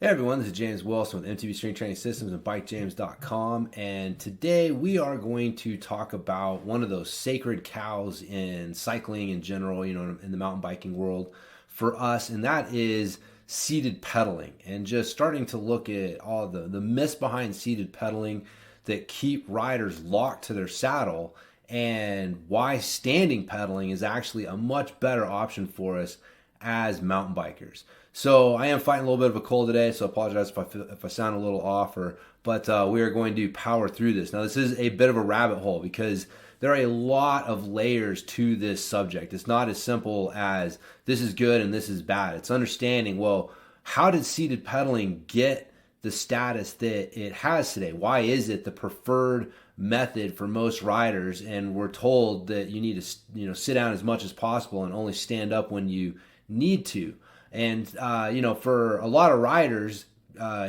Hey everyone, this is James Wilson with MTB Strength Training Systems and BikeJames.com, and today we are going to talk about one of those sacred cows in cycling in general, in the mountain biking world for us, and that is seated pedaling, and just starting to look at all the myths behind seated pedaling that keep riders locked to their saddle, and why standing pedaling is actually a much better option for us as mountain bikers. So I am fighting a little bit of a cold today, so I apologize if I sound a little off, but we are going to power through this. Now, this is a bit of a rabbit hole because there are a lot of layers to this subject. It's not as simple as this is good and this is bad. It's understanding, well, how did seated pedaling get the status that it has today? Why is it the preferred method for most riders? And we're told that you need to, sit down as much as possible and only stand up when you need to. And, for a lot of riders,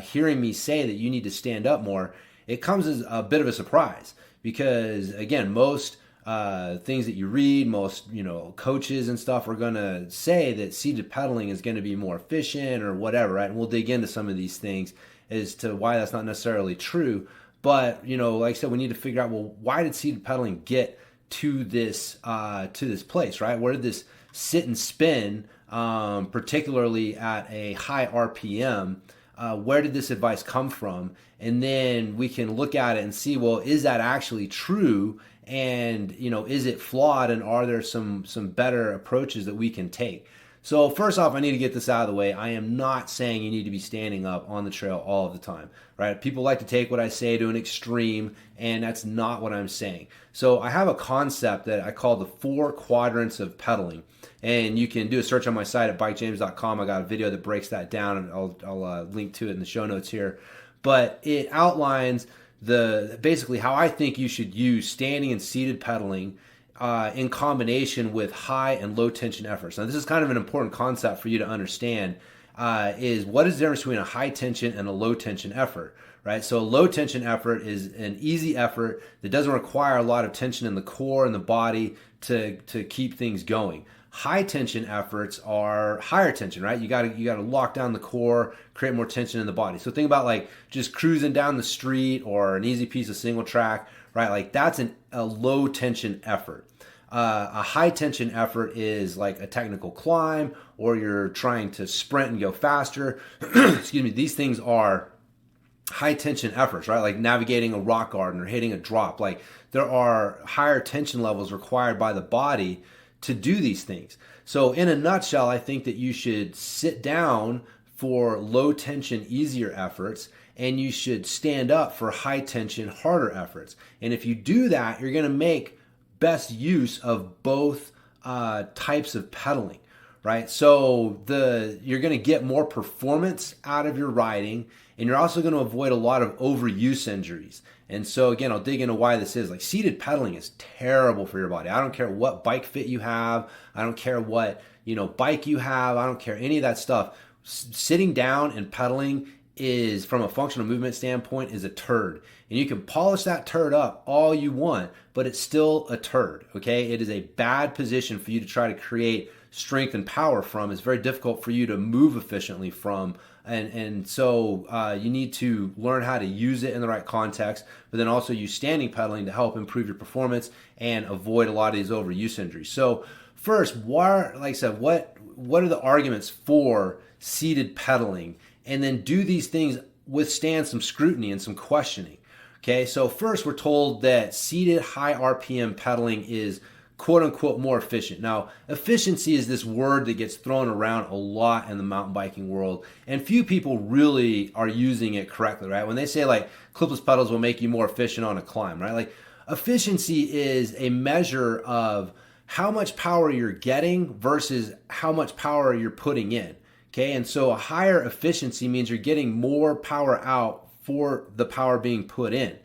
hearing me say that you need to stand up more, it comes as a bit of a surprise because, again, most things that you read, most, coaches and stuff are going to say that seated pedaling is going to be more efficient or whatever, right? And we'll dig into some of these things as to why that's not necessarily true. But, like I said, we need to figure out, well, why did seated pedaling get to this place, right? Where did this sit and spin, particularly at a high RPM, where did this advice come from? And then we can look at it and see, well, is that actually true? And, is it flawed? And are there some better approaches that we can take? So first off, I need to get this out of the way. I am not saying you need to be standing up on the trail all of the time, right? People like to take what I say to an extreme, and that's not what I'm saying. So I have a concept that I call the 4 quadrants of pedaling. And you can do a search on my site at bikejames.com. I got a video that breaks that down, and I'll link to it in the show notes here. But it outlines basically how I think you should use standing and seated pedaling in combination with high and low tension efforts. Now, this is kind of an important concept for you to understand, is what is the difference between a high tension and a low tension effort, right? So a low tension effort is an easy effort that doesn't require a lot of tension in the core and the body to keep things going. High tension efforts are higher tension, right? You got to lock down the core, create more tension in the body. So think about like just cruising down the street or an easy piece of single track, right? Like that's a low tension effort. A high tension effort is like a technical climb, or you're trying to sprint and go faster. Excuse me. These things are high tension efforts, right? Like navigating a rock garden or hitting a drop. Like there are higher tension levels required by the body to do these things. So in a nutshell, I think that you should sit down for low tension, easier efforts, and you should stand up for high tension, harder efforts. And if you do that, you're going to make best use of both types of pedaling, right? So you're going to get more performance out of your riding, and you're also going to avoid a lot of overuse injuries. And so again, I'll dig into why this is. Like seated pedaling is terrible for your body. I don't care what bike fit you have. I don't care what, bike you have. I don't care any of that stuff. Sitting down and pedaling is, from a functional movement standpoint, is a turd. And you can polish that turd up all you want, but it's still a turd, okay? It is a bad position for you to try to create strength and power from. It's very difficult for you to move efficiently from. And so you need to learn how to use it in the right context, but then also use standing pedaling to help improve your performance and avoid a lot of these overuse injuries. So first, like I said, what are the arguments for seated pedaling? And then do these things withstand some scrutiny and some questioning? Okay, so first we're told that seated high RPM pedaling is quote unquote more efficient. Now, efficiency is this word that gets thrown around a lot in the mountain biking world, and few people really are using it correctly, right? When they say like clipless pedals will make you more efficient on a climb, right? Like efficiency is a measure of how much power you're getting versus how much power you're putting in. Okay, and so a higher efficiency means you're getting more power out for the power being put in.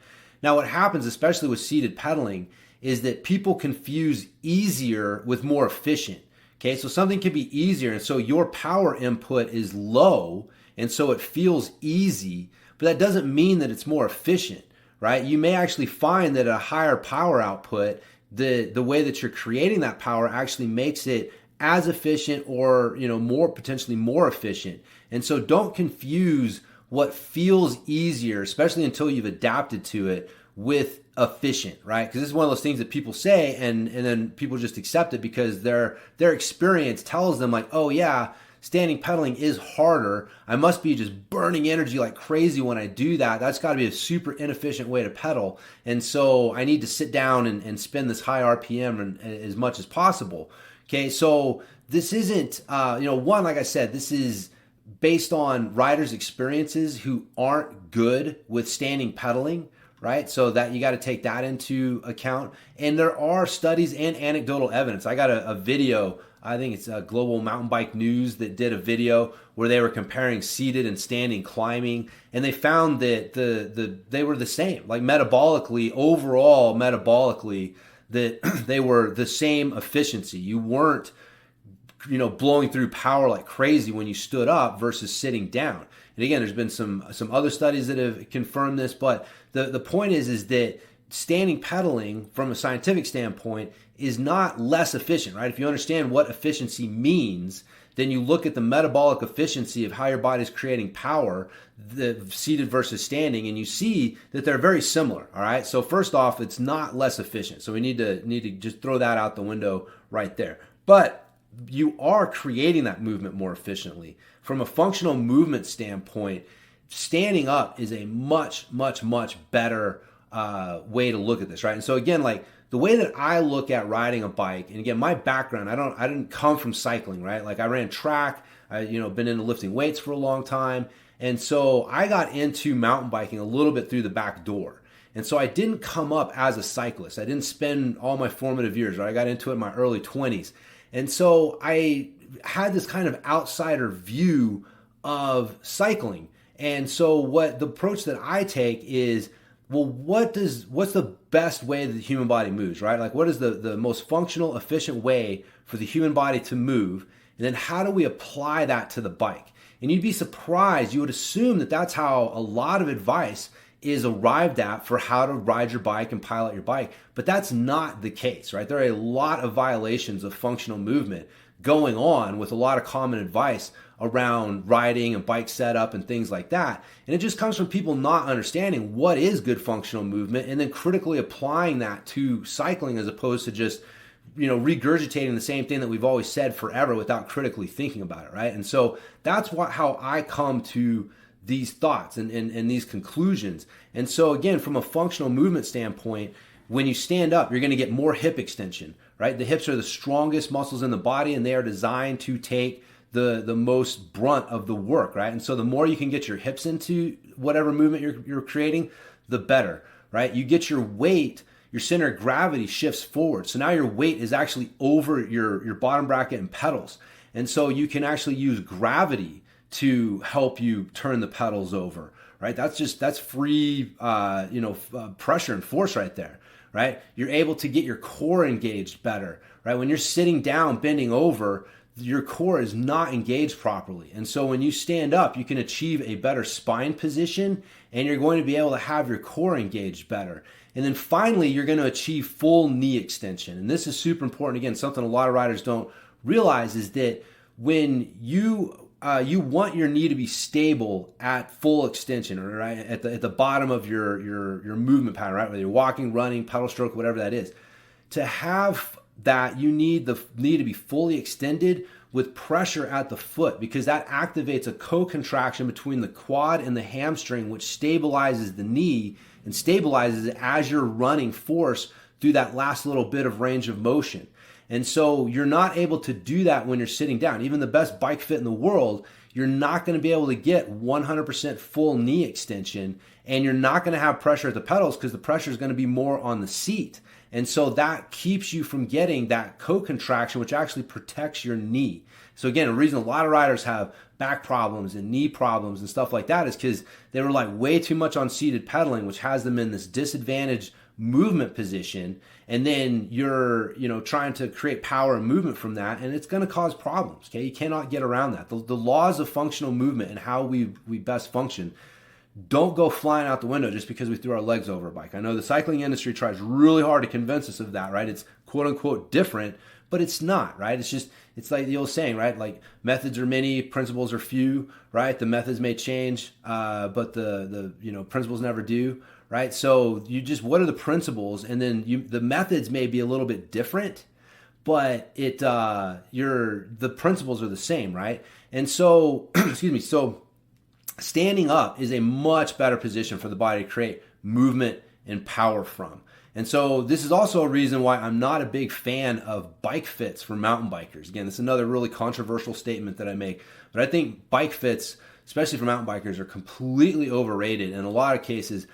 Now, what happens, especially with seated pedaling, is that people confuse easier with more efficient. Okay, so something can be easier, and so your power input is low, and so it feels easy, but that doesn't mean that it's more efficient, right? You may actually find that a higher power output, the way that you're creating that power actually makes it as efficient or potentially more efficient. And so don't confuse what feels easier, especially until you've adapted to it, with efficient, right? Because this is one of those things that people say and then people just accept it because their experience tells them like, oh yeah, standing pedaling is harder. I must be just burning energy like crazy when I do that. That's got to be a super inefficient way to pedal. And so I need to sit down and spin this high RPM as much as possible. Okay, so this isn't, one, like I said, this is based on riders' experiences who aren't good with standing pedaling, right? So that you got to take that into account. And there are studies and anecdotal evidence. I got a video, I think it's Global Mountain Bike News, that did a video where they were comparing seated and standing climbing, and they found that they were the same, like overall metabolically, that they were the same efficiency. You weren't blowing through power like crazy when you stood up versus sitting down. And again, there's been some other studies that have confirmed this, but the point is that standing pedaling from a scientific standpoint is not less efficient, right? If you understand what efficiency means, then you look at the metabolic efficiency of how your body's creating power, the seated versus standing, and you see that they're very similar, all right? So first off, it's not less efficient. So we need to just throw that out the window right there. But you are creating that movement more efficiently. From a functional movement standpoint, standing up is a much, much, much better way to look at this, right? And so again, like the way that I look at riding a bike, and again, my background, I didn't come from cycling, right? Like I ran track, been into lifting weights for a long time. And so I got into mountain biking a little bit through the back door. And so I didn't come up as a cyclist. I didn't spend all my formative years, right? I got into it in my early 20s. And so I had this kind of outsider view of cycling. And so the approach that I take is, well, what's the best way that the human body moves, right? Like what is the most functional, efficient way for the human body to move? And then how do we apply that to the bike? And you'd be surprised, you would assume that that's how a lot of advice is arrived at for how to ride your bike and pilot your bike. But that's not the case, right? There are a lot of violations of functional movement going on with a lot of common advice around riding and bike setup and things like that. And it just comes from people not understanding what is good functional movement and then critically applying that to cycling as opposed to just regurgitating the same thing that we've always said forever without critically thinking about it, right? And so that's how I come to these thoughts and these conclusions. And so again, from a functional movement standpoint, when you stand up, you're going to get more hip extension, right? The hips are the strongest muscles in the body, and they are designed to take the most brunt of the work, right? And so the more you can get your hips into whatever movement you're creating, the better, right? You get your weight, your center of gravity shifts forward. So now your weight is actually over your bottom bracket and pedals. And so you can actually use gravity to help you turn the pedals over, right? That's free, pressure and force right there, right? You're able to get your core engaged better, right? When you're sitting down, bending over, your core is not engaged properly. And so when you stand up, you can achieve a better spine position and you're going to be able to have your core engaged better. And then finally, you're going to achieve full knee extension. And this is super important. Again, something a lot of riders don't realize is that when you want your knee to be stable at full extension, or right at the bottom of your movement pattern, right? Whether you're walking, running, pedal stroke, whatever that is. To have that, you need the knee to be fully extended with pressure at the foot, because that activates a co-contraction between the quad and the hamstring, which stabilizes the knee and stabilizes it as you're running force through that last little bit of range of motion. And so you're not able to do that when you're sitting down. Even the best bike fit in the world, you're not going to be able to get 100% full knee extension, and you're not going to have pressure at the pedals because the pressure is going to be more on the seat. And so that keeps you from getting that co-contraction, which actually protects your knee. So again, a reason a lot of riders have back problems and knee problems and stuff like that is because they were like way too much on seated pedaling, which has them in this disadvantaged movement position. And then you're, trying to create power and movement from that, and it's going to cause problems. Okay, you cannot get around that. The laws of functional movement and how we best function don't go flying out the window just because we threw our legs over a bike. I know the cycling industry tries really hard to convince us of that, right? It's quote unquote different, but it's not, right? It's like the old saying, right? Like methods are many, principles are few, right? The methods may change, but the principles never do, right? So what are the principles? And then the methods may be a little bit different, but the principles are the same, right? And so, excuse me, so standing up is a much better position for the body to create movement and power from. And so this is also a reason why I'm not a big fan of bike fits for mountain bikers. Again, this is another really controversial statement that I make, but I think bike fits, especially for mountain bikers, are completely overrated, in a lot of cases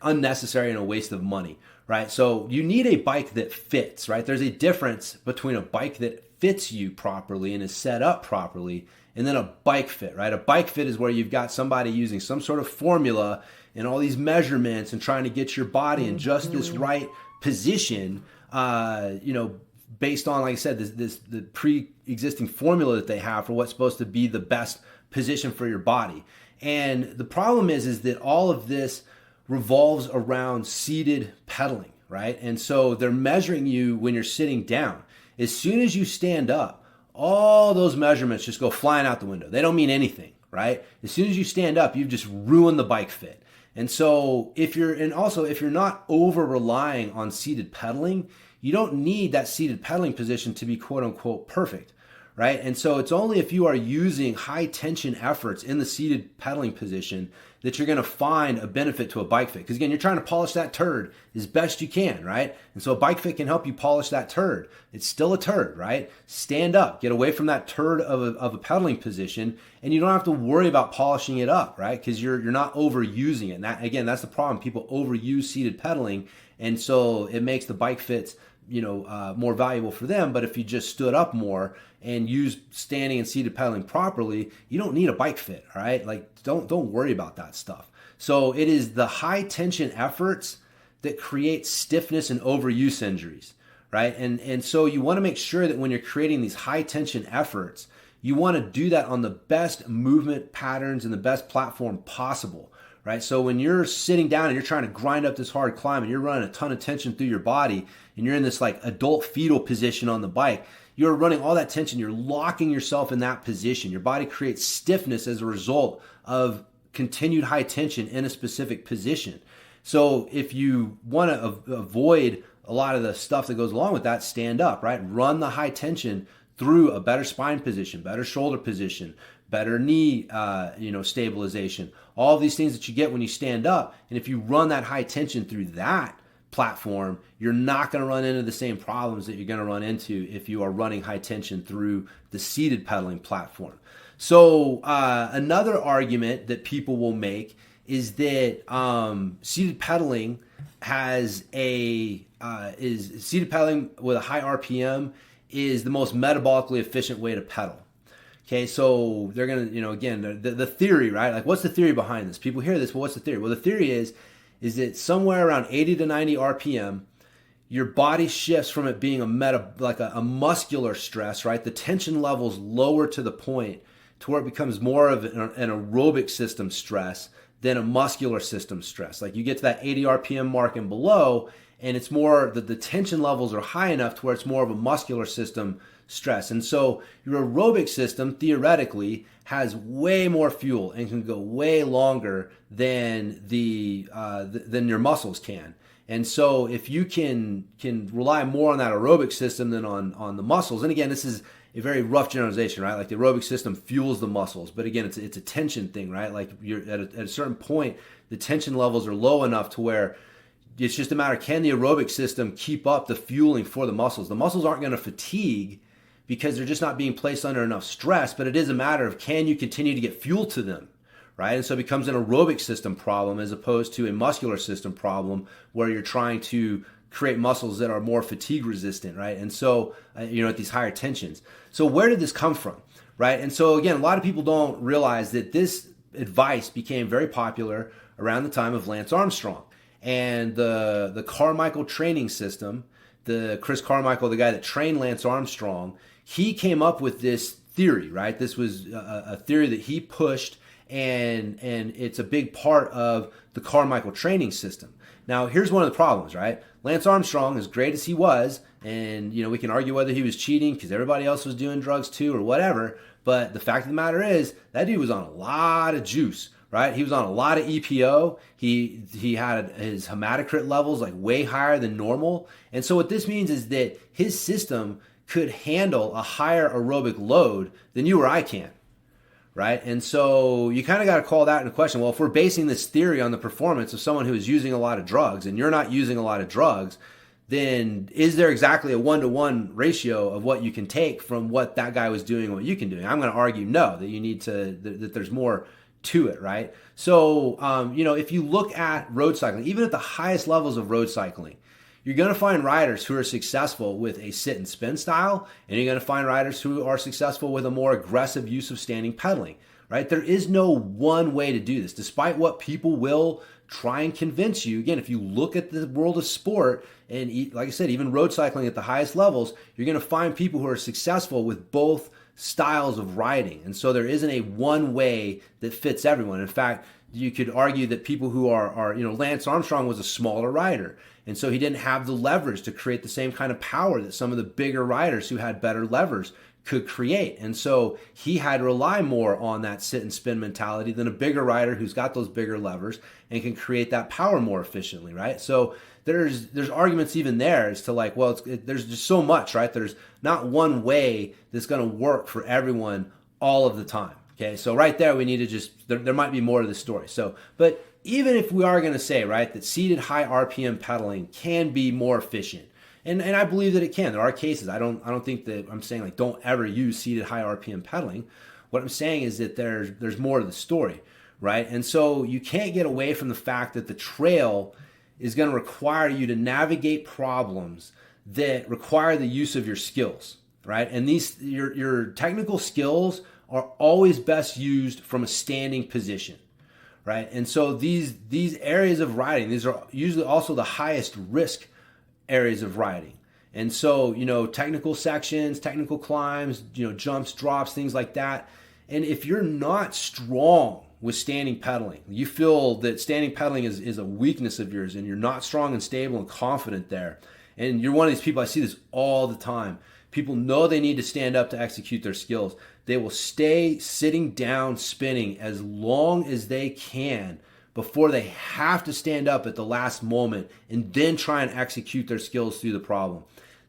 unnecessary and a waste of money, right? So you need a bike that fits, right? There's a difference between a bike that fits you properly and is set up properly, and then a bike fit, right? A bike fit is where you've got somebody using some sort of formula and all these measurements and trying to get your body in just this right position, based on, like I said, the pre-existing formula that they have for what's supposed to be the best position for your body. And the problem is that all of this revolves around seated pedaling, right? And so they're measuring you when you're sitting down. As soon as you stand up, all those measurements just go flying out the window. They don't mean anything, right? As soon as you stand up, you've just ruined the bike fit. And so if you're not over relying on seated pedaling, you don't need that seated pedaling position to be quote unquote perfect, right? And so it's only if you are using high tension efforts in the seated pedaling position that you're going to find a benefit to a bike fit. Because again, you're trying to polish that turd as best you can, right? And so a bike fit can help you polish that turd. It's still a turd, right? Stand up, get away from that turd of a pedaling position, and you don't have to worry about polishing it up, right? Because you're not overusing it. And that, again, that's the problem. People overuse seated pedaling, and so it makes the bike fits more valuable for them. But if you just stood up more and use standing and seated pedaling properly, you don't need a bike fit, all right? Like, don't worry about that stuff. So it is the high tension efforts that create stiffness and overuse injuries, right? And so you want to make sure that when you're creating these high tension efforts, you want to do that on the best movement patterns and the best platform possible, right? So when you're sitting down and you're trying to grind up this hard climb and you're running a ton of tension through your body and you're in this like adult fetal position on the bike, you're running all that tension, you're locking yourself in that position. Your body creates stiffness as a result of continued high tension in a specific position. So if you want to avoid a lot of the stuff that goes along with that, stand up, right? Run the high tension through a better spine position, better shoulder position, better knee, stabilization, all of these things that you get when you stand up. And if you run that high tension through that platform, you're not going to run into the same problems that you're going to run into if you are running high tension through the seated pedaling platform. So another argument that people will make is that seated pedaling is seated pedaling with a high RPM is the most metabolically efficient way to pedal. Okay, so they're going to, again, the theory, right? Like, what's the theory behind this? People hear this, well, what's the theory? Well, the theory is that somewhere around 80 to 90 RPM, your body shifts from it being a muscular stress, right? The tension level's lower to the point to where it becomes more of an aerobic system stress than a muscular system stress. Like, you get to that 80 RPM mark and below, and it's more that the tension levels are high enough to where it's more of a muscular system stress. And so your aerobic system theoretically has way more fuel and can go way longer than than your muscles can. And so if you can rely more on that aerobic system than on the muscles, and again, this is a very rough generalization, right? Like, the aerobic system fuels the muscles, but again, it's a tension thing, right? Like, you're at a certain point, the tension levels are low enough to where it's just a matter, can the aerobic system keep up the fueling for the muscles? The muscles aren't going to fatigue because they're just not being placed under enough stress, but it is a matter of, can you continue to get fuel to them, right? And so it becomes an aerobic system problem as opposed to a muscular system problem where you're trying to create muscles that are more fatigue resistant, right? And so, at these higher tensions. So where did this come from, right? And so again, a lot of people don't realize that this advice became very popular around the time of Lance Armstrong. And the Carmichael training system, the Chris Carmichael, the guy that trained Lance Armstrong, he came up with this theory, right? This was a theory that he pushed, and it's a big part of the Carmichael training system. Now, here's one of the problems, right? Lance Armstrong, as great as he was, and we can argue whether he was cheating because everybody else was doing drugs too or whatever, but the fact of the matter is that dude was on a lot of juice, right? He was on a lot of EPO. He had his hematocrit levels like way higher than normal. And so what this means is that his system could handle a higher aerobic load than you or I can, right? And so you kind of got to call that into question. Well, if we're basing this theory on the performance of someone who is using a lot of drugs and you're not using a lot of drugs, then is there exactly a 1-to-1 ratio of what you can take from what that guy was doing and what you can do? I'm going to argue no, that you need to, that there's more to it, right? So, if you look at road cycling, even at the highest levels of road cycling, you're going to find riders who are successful with a sit and spin style, and you're going to find riders who are successful with a more aggressive use of standing pedaling, right? There is no one way to do this, despite what people will try and convince you. Again, if you look at the world of sport, and like I said, even road cycling at the highest levels, you're going to find people who are successful with both styles of riding. And so there isn't a one way that fits everyone. In fact, you could argue that people who are Lance Armstrong was a smaller rider. And so he didn't have the leverage to create the same kind of power that some of the bigger riders who had better levers could create. And so he had to rely more on that sit and spin mentality than a bigger rider who's got those bigger levers and can create that power more efficiently, right? So there's arguments even there as to like, well, there's just so much, right? There's not one way that's going to work for everyone all of the time. Okay, so right there we need to just, there might be more to the story. So, but even if we are going to say, right, that seated high RPM pedaling can be more efficient, and I believe that it can. There are cases. I don't think that I'm saying like don't ever use seated high RPM pedaling. What I'm saying is that there's more to the story, right? And so you can't get away from the fact that the trail is going to require you to navigate problems that require the use of your skills, right? And these your technical skills are always best used from a standing position, right? And so these areas of riding, these are usually also the highest risk areas of riding. And so, technical sections, technical climbs, jumps, drops, things like that. And if you're not strong with standing pedaling, you feel that standing pedaling is a weakness of yours and you're not strong and stable and confident there, and you're one of these people, I see this all the time. People know they need to stand up to execute their skills. They will stay sitting down spinning as long as they can before they have to stand up at the last moment and then try and execute their skills through the problem.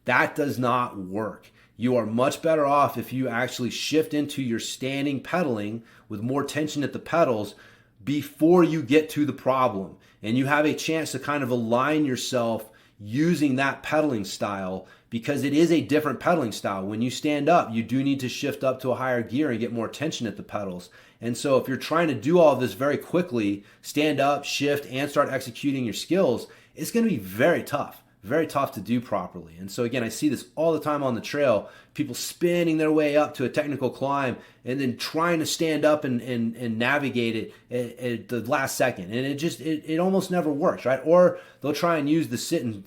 That does not work. You are much better off if you actually shift into your standing pedaling with more tension at the pedals before you get to the problem. And you have a chance to kind of align yourself using that pedaling style, because it is a different pedaling style. When you stand up, you do need to shift up to a higher gear and get more tension at the pedals. And so if you're trying to do all of this very quickly, stand up, shift, and start executing your skills, it's going to be very tough to do properly. And so again, I see this all the time on the trail, people spinning their way up to a technical climb and then trying to stand up and navigate it at the last second. And it almost never works, right? Or they'll try and use the sit and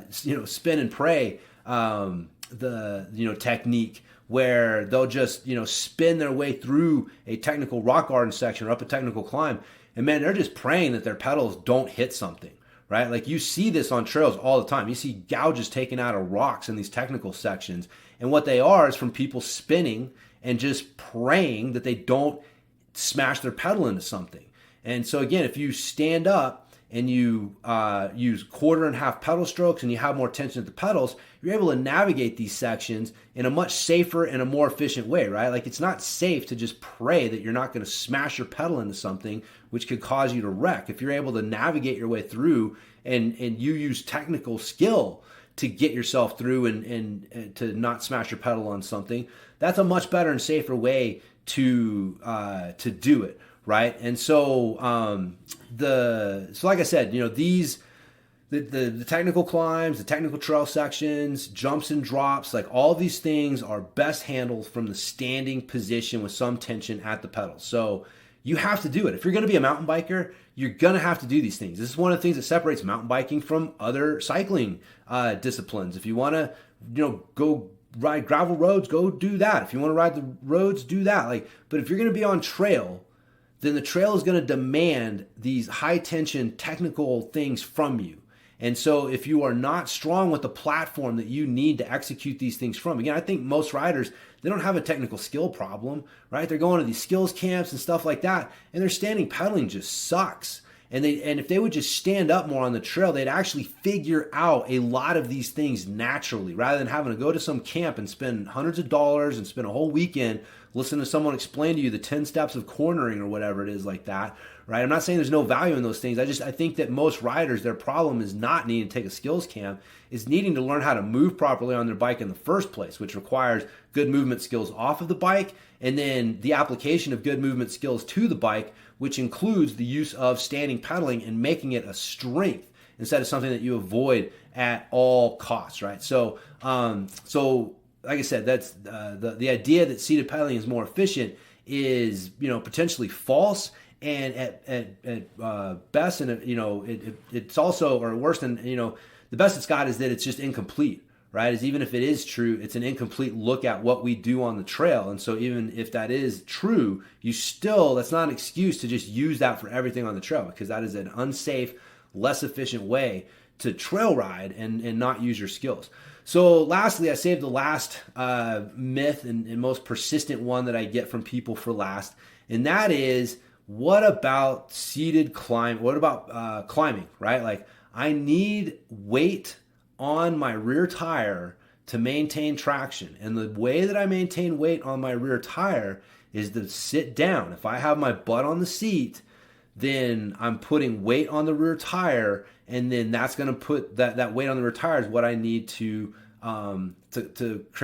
spin and pray technique, where they'll just spin their way through a technical rock garden section or up a technical climb, and man, they're just praying that their pedals don't hit something, right? Like you see this on trails all the time. You see gouges taken out of rocks in these technical sections, and what they are is from people spinning and just praying that they don't smash their pedal into something. And so again, if you stand up and you use quarter and half pedal strokes and you have more tension at the pedals, you're able to navigate these sections in a much safer and a more efficient way, right? Like it's not safe to just pray that you're not going to smash your pedal into something, which could cause you to wreck. If you're able to navigate your way through and you use technical skill to get yourself through and to not smash your pedal on something, that's a much better and safer way to do it, right? And so like I said, the technical climbs, the technical trail sections, jumps and drops, like all these things are best handled from the standing position with some tension at the pedals. So you have to do it. If you're going to be a mountain biker, you're going to have to do these things. This is one of the things that separates mountain biking from other cycling disciplines. If you want to, go ride gravel roads, go do that. If you want to ride the roads, do that. But if you're going to be on trail, then the trail is going to demand these high tension technical things from you. And so if you are not strong with the platform that you need to execute these things from, again, I think most riders, they don't have a technical skill problem, right? They're going to these skills camps and stuff like that, and their standing pedaling just sucks. And if they would just stand up more on the trail, they'd actually figure out a lot of these things naturally, rather than having to go to some camp and spend hundreds of dollars and spend a whole weekend listening to someone explain to you the 10 steps of cornering or whatever it is like that, right? I'm not saying there's no value in those things. I think that most riders, their problem is not needing to take a skills camp, is needing to learn how to move properly on their bike in the first place, which requires good movement skills off of the bike, and then the application of good movement skills to the bike, which includes the use of standing pedaling and making it a strength instead of something that you avoid at all costs, right? So like I said, that's the idea that seated pedaling is more efficient is, potentially false, and at best, and it's also, or worse than, the best it's got is that it's just incomplete, right? Is even if it is true, it's an incomplete look at what we do on the trail. And so even if that is true, that's not an excuse to just use that for everything on the trail, because that is an unsafe, less efficient way to trail ride and not use your skills. So lastly, I saved the last myth and most persistent one that I get from people for last, and that is, what about seated climb? What about climbing, right? Like, I need weight on my rear tire to maintain traction. And the way that I maintain weight on my rear tire is to sit down. If I have my butt on the seat, then I'm putting weight on the rear tire, and then that's going to put that weight on the rear tire is what I need to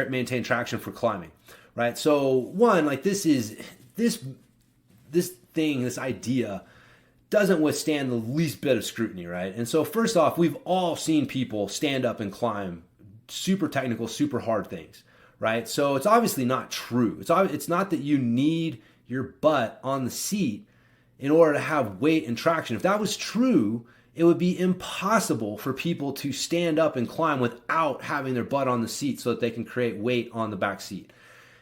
maintain traction for climbing, right? So one, like, this idea doesn't withstand the least bit of scrutiny, right? And so first off, we've all seen people stand up and climb super technical, super hard things, right? So it's obviously not true. It's not that you need your butt on the seat in order to have weight and traction. If that was true, it would be impossible for people to stand up and climb without having their butt on the seat so that they can create weight on the back seat.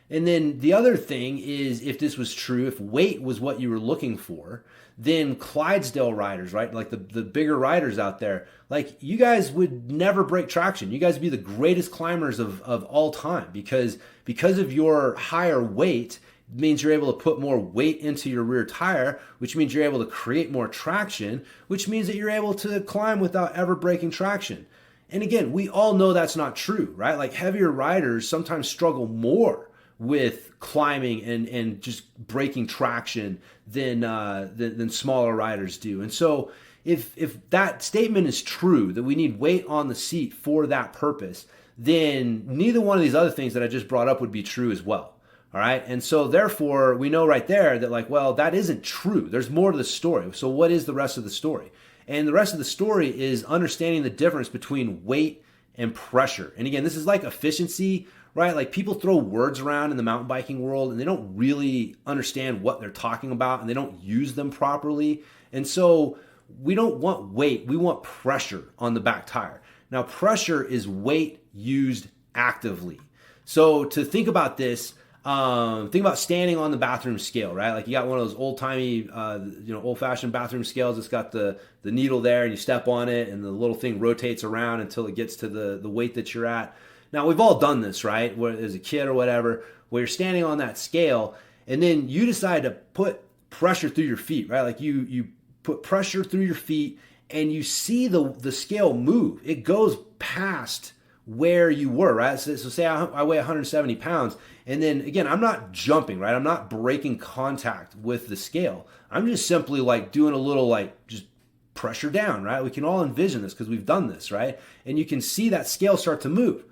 And then the other thing is, if this was true, if weight was what you were looking for, then Clydesdale riders, right? Like the bigger riders out there, like, you guys would never break traction. You guys would be the greatest climbers of all time, because of your higher weight means you're able to put more weight into your rear tire, which means you're able to create more traction, which means that you're able to climb without ever breaking traction. And again, we all know that's not true, right? Like, heavier riders sometimes struggle more with climbing and just breaking traction than smaller riders do. And so if that statement is true, that we need weight on the seat for that purpose, then neither one of these other things that I just brought up would be true as well. All right. And so therefore, we know right there that, like, well, that isn't true. There's more to the story. So what is the rest of the story? And the rest of the story is understanding the difference between weight and pressure. And again, this is like efficiency, right? Like, people throw words around in the mountain biking world and they don't really understand what they're talking about, and they don't use them properly. And so we don't want weight. We want pressure on the back tire. Now, pressure is weight used actively. So to think about this, think about standing on the bathroom scale, right? Like, you got one of those old-timey, old-fashioned bathroom scales. It's got the needle there, and you step on it, and the little thing rotates around until it gets to the weight that you're at. Now, we've all done this, right? As a kid or whatever, where you're standing on that scale, and then you decide to put pressure through your feet, right? Like, you put pressure through your feet, and you see the scale move. It goes past where you were, right? So say I weigh 170 pounds, and then again, I'm not jumping, right? I'm not breaking contact with the scale. I'm just simply like doing a little, like, just pressure down, right? We can all envision this because we've done this, right? And you can see that scale start to move.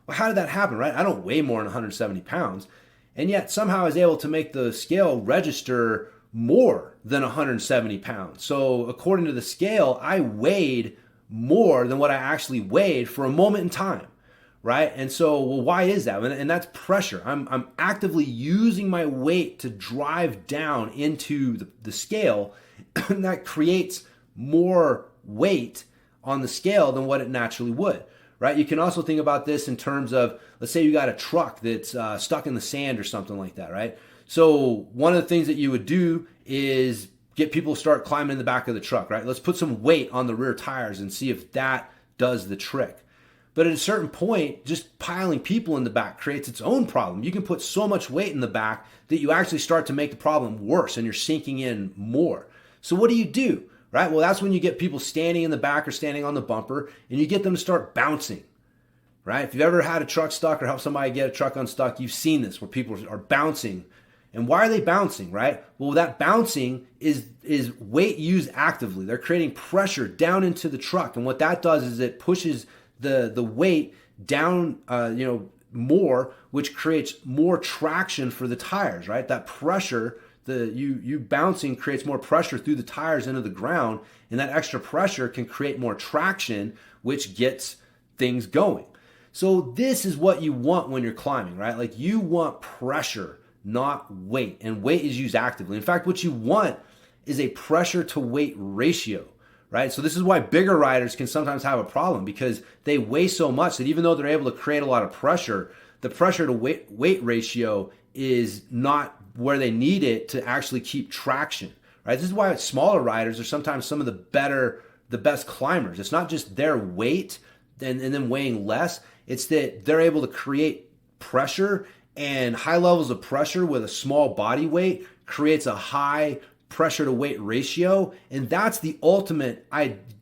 Well, how did that happen, right? I don't weigh more than 170 pounds, and yet somehow I was able to make the scale register more than 170 pounds. So according to the scale, I weighed more than what I actually weighed for a moment in time, right? And so, well, why is that? And that's pressure. I'm actively using my weight to drive down into the scale, and that creates more weight on the scale than what it naturally would, right? You can also think about this in terms of, let's say you got a truck that's stuck in the sand or something like that, right? So one of the things that you would do is get people to start climbing in the back of the truck, right? Let's put some weight on the rear tires and see if that does the trick. But at a certain point, just piling people in the back creates its own problem. You can put so much weight in the back that you actually start to make the problem worse and you're sinking in more. So what do? Right? Well, that's when you get people standing in the back or standing on the bumper and you get them to start bouncing. Right? If you've ever had a truck stuck or helped somebody get a truck unstuck, you've seen this where people are bouncing. And why are they bouncing, right? Well, that bouncing is weight used actively. They're creating pressure down into the truck. And what that does is it pushes the weight down more, which creates more traction for the tires, right? That pressure, you bouncing creates more pressure through the tires into the ground, and that extra pressure can create more traction, which gets things going. So this is what you want when you're climbing, right? Like you want pressure, not weight, and weight is used actively. In fact, what you want is a pressure to weight ratio, right? So this is why bigger riders can sometimes have a problem because they weigh so much that even though they're able to create a lot of pressure, the pressure to weight ratio is not where they need it to actually keep traction, right? This is why smaller riders are sometimes some of the best climbers. It's not just their weight and then weighing less. It's that they're able to create pressure, and high levels of pressure with a small body weight creates a high pressure to weight ratio. And that's the ultimate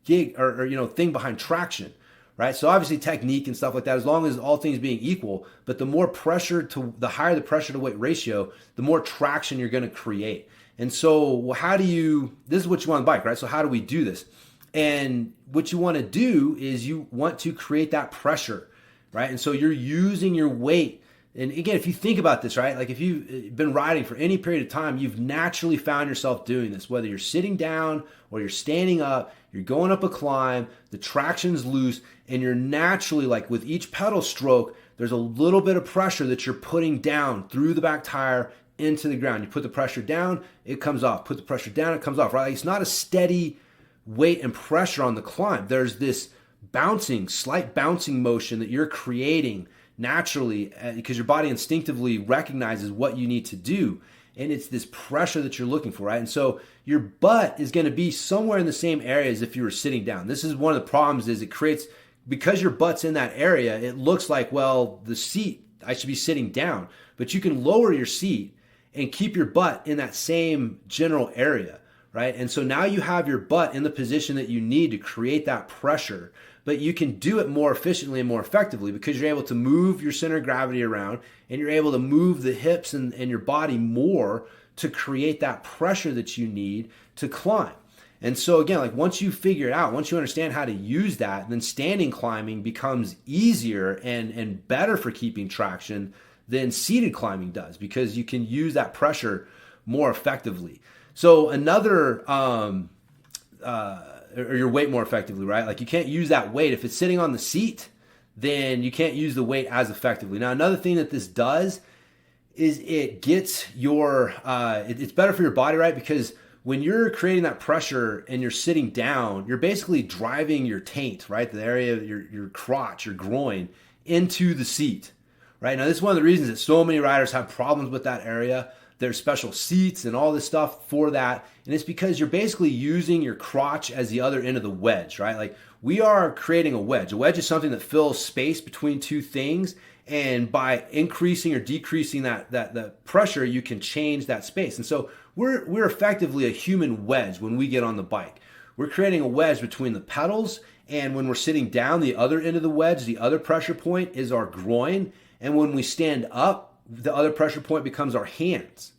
thing behind traction, right? So obviously technique and stuff like that, as long as all things being equal, but the higher the pressure to weight ratio, the more traction you're going to create. And so this is what you want on the bike, right? So how do we do this? And what you want to do is you want to create that pressure, right? And so you're using your weight. And again, if you think about this, right, like if you've been riding for any period of time, you've naturally found yourself doing this, whether you're sitting down or you're standing up, you're going up a climb, the traction's loose, and you're naturally, like with each pedal stroke, there's a little bit of pressure that you're putting down through the back tire into the ground. You put the pressure down, it comes off. Put the pressure down, it comes off, right? Like it's not a steady weight and pressure on the climb. There's this slight bouncing motion that you're creating naturally because your body instinctively recognizes what you need to do, and it's this pressure that you're looking for, right? And so your butt is going to be somewhere in the same area as if you were sitting down. This is one of the problems, is it creates, because your butt's in that area, it looks like, well, the seat, I should be sitting down, but you can lower your seat and keep your butt in that same general area, right? And so now you have your butt in the position that you need to create that pressure, but you can do it more efficiently and more effectively because you're able to move your center of gravity around and you're able to move the hips and your body more to create that pressure that you need to climb. And so again, like once you figure it out, once you understand how to use that, then standing climbing becomes easier and better for keeping traction than seated climbing does because you can use that pressure more effectively. So or your weight more effectively, right? Like you can't use that weight. If it's sitting on the seat, then you can't use the weight as effectively. Now, another thing that this does is it gets it's better for your body, right? Because when you're creating that pressure and you're sitting down, you're basically driving your taint, right? The area of your crotch, your groin, into the seat, right? Now, this is one of the reasons that so many riders have problems with that area. There's special seats and all this stuff for that. And it's because you're basically using your crotch as the other end of the wedge, right? Like we are creating a wedge. A wedge is something that fills space between two things. And by increasing or decreasing that pressure, you can change that space. And so we're effectively a human wedge when we get on the bike. We're creating a wedge between the pedals. And when we're sitting down, the other end of the wedge, the other pressure point is our groin. And when we stand up, the other pressure point becomes our hands,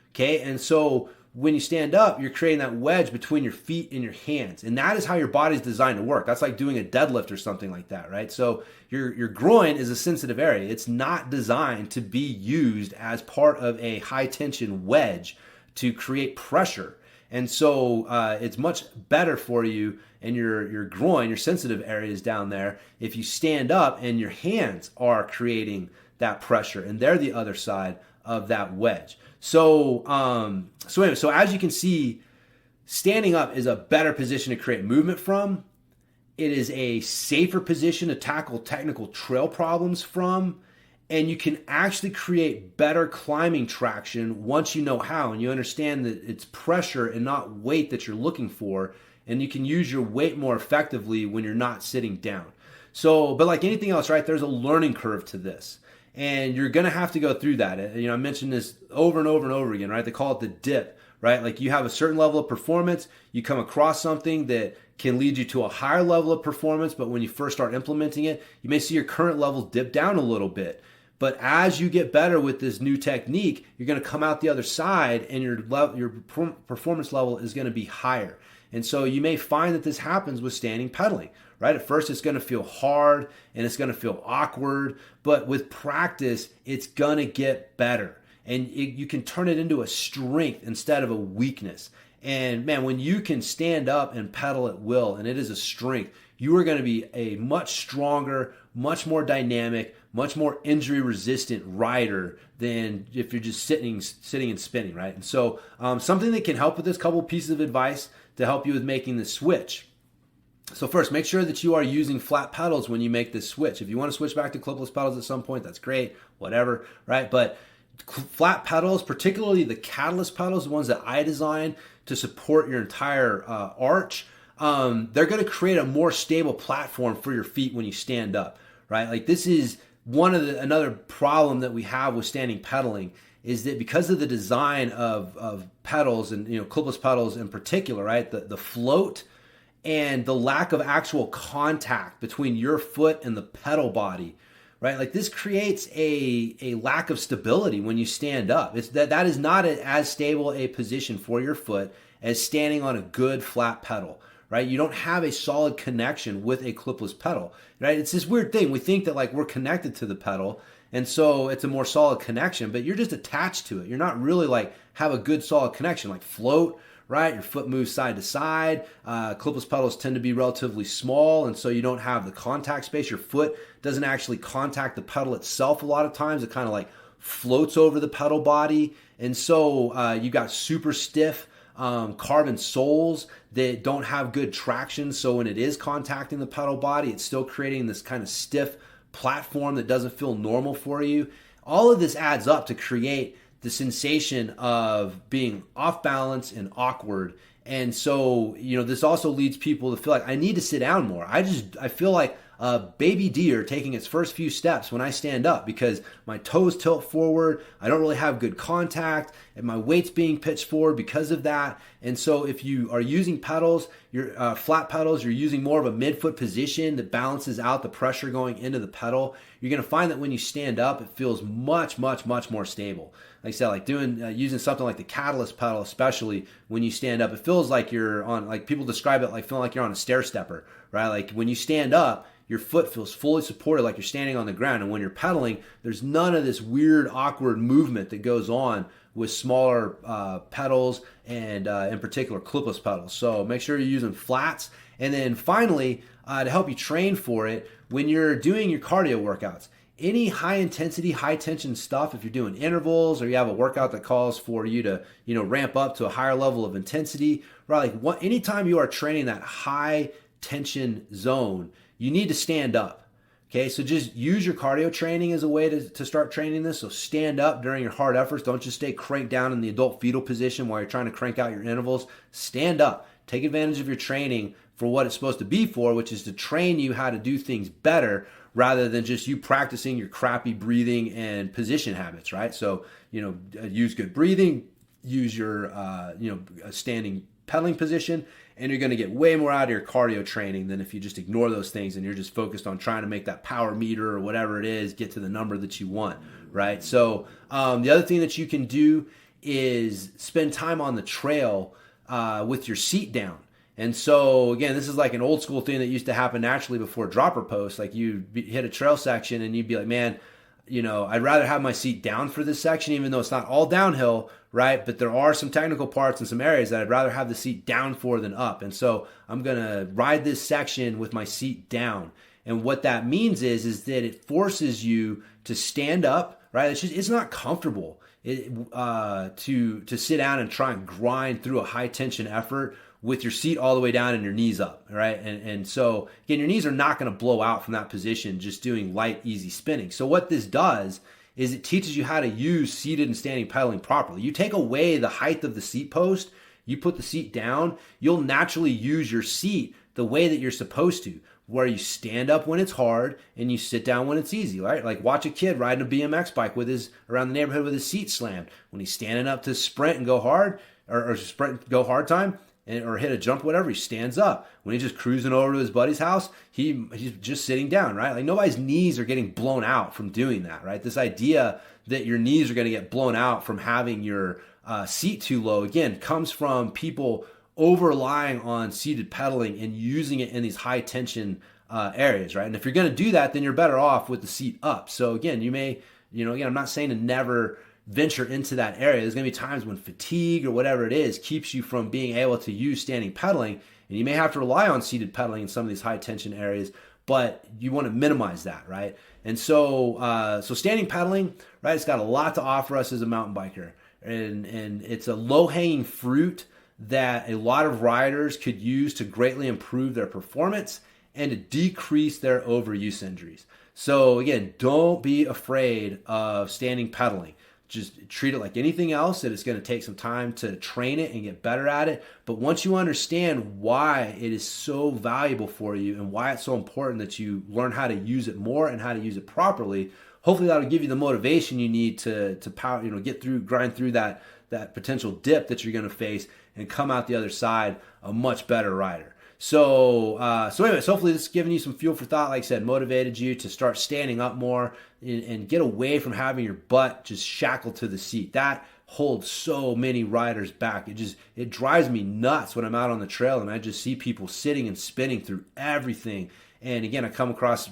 okay? And so when you stand up, you're creating that wedge between your feet and your hands. And that is how your body's designed to work. That's like doing a deadlift or something like that, right? So your groin is a sensitive area. It's not designed to be used as part of a high tension wedge to create pressure. And so it's much better for you and your groin, your sensitive areas down there, if you stand up and your hands are creating that pressure, and they're the other side of that wedge. So as you can see, standing up is a better position to create movement from. It is a safer position to tackle technical trail problems from, And you can actually create better climbing traction once you know how and you understand that it's pressure and not weight that you're looking for. And you can use your weight more effectively when you're not sitting down. So, but like anything else, right, there's a learning curve to this. And you're going to have to go through that. I mentioned this over and over and over again, right? They call it the dip, right? Like you have a certain level of performance, you come across something that can lead you to a higher level of performance, but when you first start implementing it, you may see your current level dip down a little bit. But as you get better with this new technique, you're going to come out the other side and your performance level is going to be higher. And so you may find that this happens with standing pedaling, right? At first, it's going to feel hard and it's going to feel awkward, but with practice, it's going to get better. And you can turn it into a strength instead of a weakness. And man, when you can stand up and pedal at will, and it is a strength, you are going to be a much stronger, much more dynamic, much more injury resistant rider than if you're just sitting and spinning, right? And so something that can help with this, couple pieces of advice to help you with making the switch. So first, make sure that you are using flat pedals when you make this switch. If you want to switch back to clipless pedals at some point, that's great, whatever, right? But flat pedals, particularly the catalyst pedals, the ones that I designed to support your entire arch, they're going to create a more stable platform for your feet when you stand up, right? Like this is another problem that we have with standing pedaling is that because of the design of pedals and clipless pedals in particular, right? The float and the lack of actual contact between your foot and the pedal body, right? Like this creates a lack of stability when you stand up. That is not as stable a position for your foot as standing on a good flat pedal, right? You don't have a solid connection with a clipless pedal, right? It's this weird thing. We think that like we're connected to the pedal, and so it's a more solid connection, but you're just attached to it. You're not really like have a good solid connection, like float, right? Your foot moves side to side. Clipless pedals tend to be relatively small, and so you don't have the contact space. Your foot doesn't actually contact the pedal itself a lot of times. It kind of like floats over the pedal body, and so you got super stiff carbon soles that don't have good traction. So when it is contacting the pedal body, it's still creating this kind of stiff platform that doesn't feel normal for you. All of this adds up to create the sensation of being off balance and awkward. And so, this also leads people to feel like I need to sit down more. I feel like a baby deer taking its first few steps when I stand up because my toes tilt forward. I don't really have good contact and my weight's being pitched forward because of that. And so if you are using pedals, your flat pedals, you're using more of a midfoot position that balances out the pressure going into the pedal. You're going to find that when you stand up, it feels much, much, much more stable. Like I said, like using something like the catalyst pedal, especially when you stand up, it feels like you're on, like people describe it like feeling like you're on a stair stepper, right? Like when you stand up, your foot feels fully supported like you're standing on the ground. And when you're pedaling, there's none of this weird, awkward movement that goes on with smaller pedals and in particular clipless pedals. So make sure you're using flats. And then finally, to help you train for it, when you're doing your cardio workouts, any high intensity, high tension stuff, if you're doing intervals or you have a workout that calls for you to, ramp up to a higher level of intensity, right? Like anytime you are training that high tension zone, you need to stand up. Okay, so just use your cardio training as a way to start training this. So stand up during your hard efforts. Don't just stay cranked down in the adult fetal position while you're trying to crank out your intervals. Stand up. Take advantage of your training for what it's supposed to be for, which is to train you how to do things better rather than just you practicing your crappy breathing and position habits, right? So, use good breathing, use your, standing pedaling position, and you're going to get way more out of your cardio training than if you just ignore those things and you're just focused on trying to make that power meter or whatever it is get to the number that you want, right? So the other thing that you can do is spend time on the trail with your seat down. And so, again, this is like an old school thing that used to happen naturally before dropper posts. Like you hit a trail section and you'd be like, man, I'd rather have my seat down for this section, even though it's not all downhill, right? But there are some technical parts in some areas that I'd rather have the seat down for than up. And so I'm going to ride this section with my seat down. And what that means is that it forces you to stand up, right? It's not comfortable. to sit down and try and grind through a high tension effort with your seat all the way down and your knees up, right? And so again, your knees are not going to blow out from that position just doing light, easy spinning. So what this does is it teaches you how to use seated and standing pedaling properly. You take away the height of the seat post, you put the seat down, you'll naturally use your seat the way that you're supposed to, where you stand up when it's hard and you sit down when it's easy, right? Like watch a kid riding a BMX bike with his around the neighborhood with his seat slammed. When he's standing up to sprint and go hard, or sprint go hard time, or hit a jump, whatever, he stands up. When he's just cruising over to his buddy's house, he's just sitting down, right? Like nobody's knees are getting blown out from doing that, right? This idea that your knees are going to get blown out from having your seat too low, again, comes from people over relying on seated pedaling and using it in these high tension areas, right? And if you're going to do that, then you're better off with the seat up. So again, you may, again, I'm not saying to never venture into that area. There's going to be times when fatigue or whatever it is keeps you from being able to use standing pedaling, and you may have to rely on seated pedaling in some of these high tension areas, but you want to minimize that, right? And so standing pedaling, right, it's got a lot to offer us as a mountain biker, and it's a low-hanging fruit that a lot of riders could use to greatly improve their performance and to decrease their overuse injuries. So again, don't be afraid of standing pedaling. Just treat it like anything else, that it's going to take some time to train it and get better at it. But once you understand why it is so valuable for you and why it's so important that you learn how to use it more and how to use it properly, hopefully that'll give you the motivation you need to power, grind through that potential dip that you're going to face and come out the other side a much better rider. So anyways, hopefully this is giving you some fuel for thought. Like I said, motivated you to start standing up more and get away from having your butt just shackled to the seat. That holds so many riders back. It drives me nuts when I'm out on the trail and I just see people sitting and spinning through everything. And again, I come across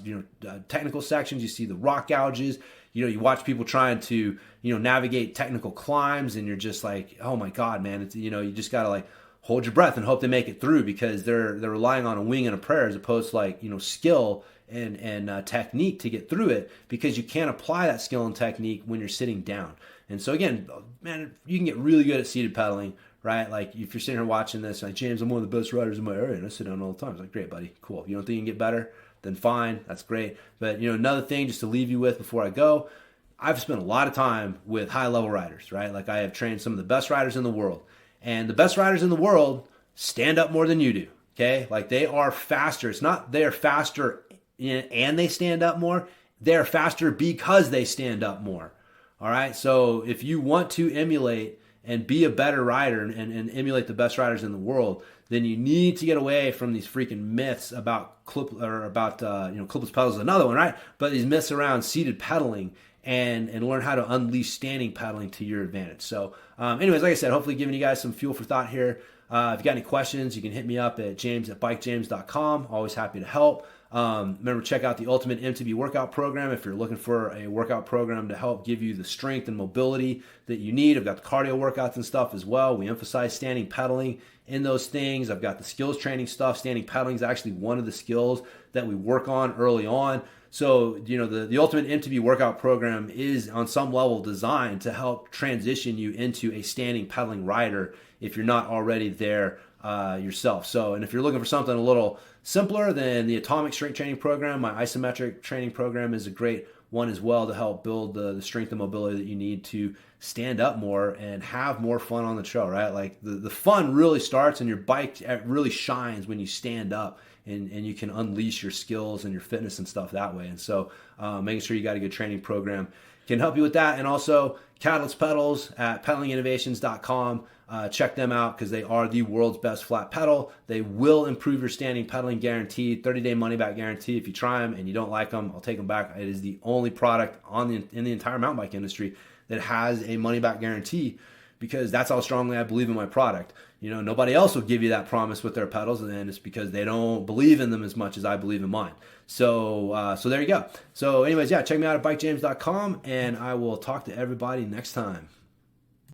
technical sections. You see the rock gouges. You watch people trying to navigate technical climbs, and you're just like, oh my God, man! It's you just gotta like hold your breath and hope they make it through, because they're relying on a wing and a prayer as opposed to skill and technique to get through it, because you can't apply that skill and technique when you're sitting down. And so again, man, you can get really good at seated pedaling, right? Like if you're sitting here watching this, like, James, I'm one of the best riders in my area and I sit down all the time. It's like, great, buddy, cool. If you don't think you can get better, then fine, that's great. But another thing just to leave you with before I go, I've spent a lot of time with high level riders, right? Like I have trained some of the best riders in the world. And the best riders in the world stand up more than you do, okay? Like they are faster. It's not they're faster and they stand up more. They're faster because they stand up more, all right? So if you want to emulate and be a better rider and emulate the best riders in the world, then you need to get away from these freaking myths about clipless pedals is another one, right? But these myths around seated pedaling and learn how to unleash standing pedaling to your advantage. So anyways, like I said, hopefully giving you guys some fuel for thought here. If you got any questions, you can hit me up at james@bikejames.com. Always happy to help. Remember, check out the Ultimate MTB Workout Program if you're looking for a workout program to help give you the strength and mobility that you need. I've got the cardio workouts and stuff as well. We emphasize standing pedaling in those things. I've got the skills training stuff. Standing pedaling is actually one of the skills that we work on early on. So, the Ultimate MTB Workout Program is on some level designed to help transition you into a standing pedaling rider if you're not already there yourself. So, and if you're looking for something a little simpler, then the Atomic Strength Training Program, my isometric training program, is a great one as well to help build the strength and mobility that you need to stand up more and have more fun on the trail, right? Like the fun really starts and your bike really shines when you stand up and you can unleash your skills and your fitness and stuff that way. And so making sure you got a good training program can help you with that. And also Catalyst Pedals at pedalinginnovations.com. Check them out because they are the world's best flat pedal. They will improve your standing pedaling, guaranteed. 30-day money-back guarantee. If you try them and you don't like them, I'll take them back. It is the only product in the entire mountain bike industry that has a money-back guarantee, because that's how strongly I believe in my product. Nobody else will give you that promise with their pedals, and it's because they don't believe in them as much as I believe in mine. So there you go. So anyways, yeah, check me out at bikejames.com, and I will talk to everybody next time.